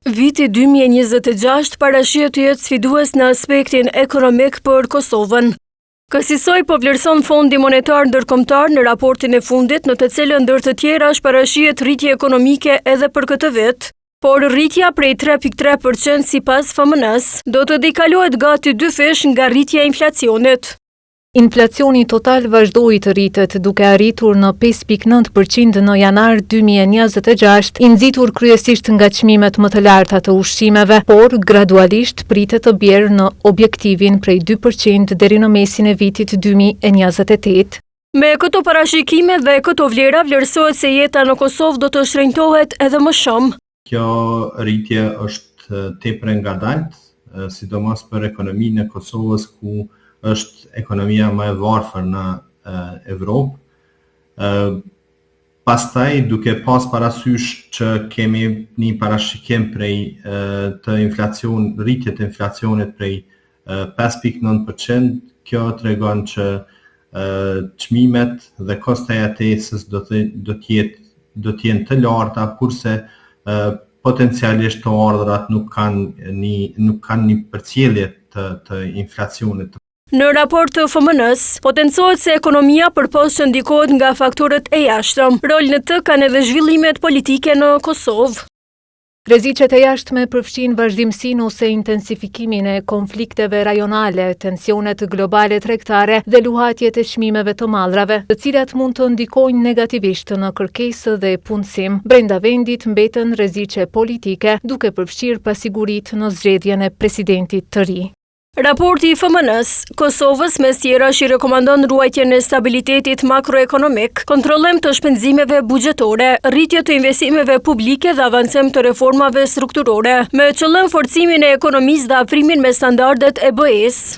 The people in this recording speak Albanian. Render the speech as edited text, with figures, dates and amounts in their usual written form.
Viti 2026 parashihet të jetë sfidues në aspektin ekonomik për Kosovën. Kësaj po vlerëson Fondi Monetar Ndërkombëtar në raportin e fundit, në të cilën ndër të tjera parashihet rritje ekonomike edhe për këtë vit, por rritja prej 3.3% sipas FMN-s do të dikalohet gati 2 fish nga rritja e inflacionit. Inflacioni total vazhdoi të rritet, duke arritur në 5.9% në janar 2026, i nxitur kryesisht nga çmimet më të larta të ushqimeve, por gradualisht pritet të bjerë në objektivin prej 2% deri në mesin e vitit 2028. Me këto parashikime dhe këto vlera vlerësohet se jeta në Kosovë do të shrejtohet edhe më shumë. Kjo rritje është tepër e ngadalt, sidomos për ekonominë e Kosovës, ku është ekonomia më e varfër në Evropë. Pastaj, duke pas parasysh që kemi një parashikim prej rritje të inflacionit prej 5.9%, kjo tregon që çmimet dhe kosta e jetesës do të jenë të larta, kurse potencialisht të ardhurat nuk kanë një përcjellje të inflacionit. Në raport të FMN-s, potencohet se ekonomia përpos që ndikohet nga faktorët e jashtëm. Rol në të kanë edhe zhvillimet politike në Kosovë. Rreziqet e jashtme përfshin vazhdimsinë ose intensifikimin e konflikteve rajonale, tensionet globale tregtare dhe luhatjet e çmimeve të mallrave, të cilat mund të ndikojnë negativisht në kërkesë dhe punësim. Brenda vendit mbeten rreziqe politike, duke përfshirë pasiguritë në zgjedhjen e presidentit të ri. Raporti i FMN-s Kosovës mes tjerash i rekomandon ruajtjen e stabilitetit makroekonomik, kontrollim të shpenzimeve buxhetore, rritje të investimeve publike dhe avancim të reformave strukturore, me qëllim forcimin e ekonomisë dhe afrimin me standardet e BE-s.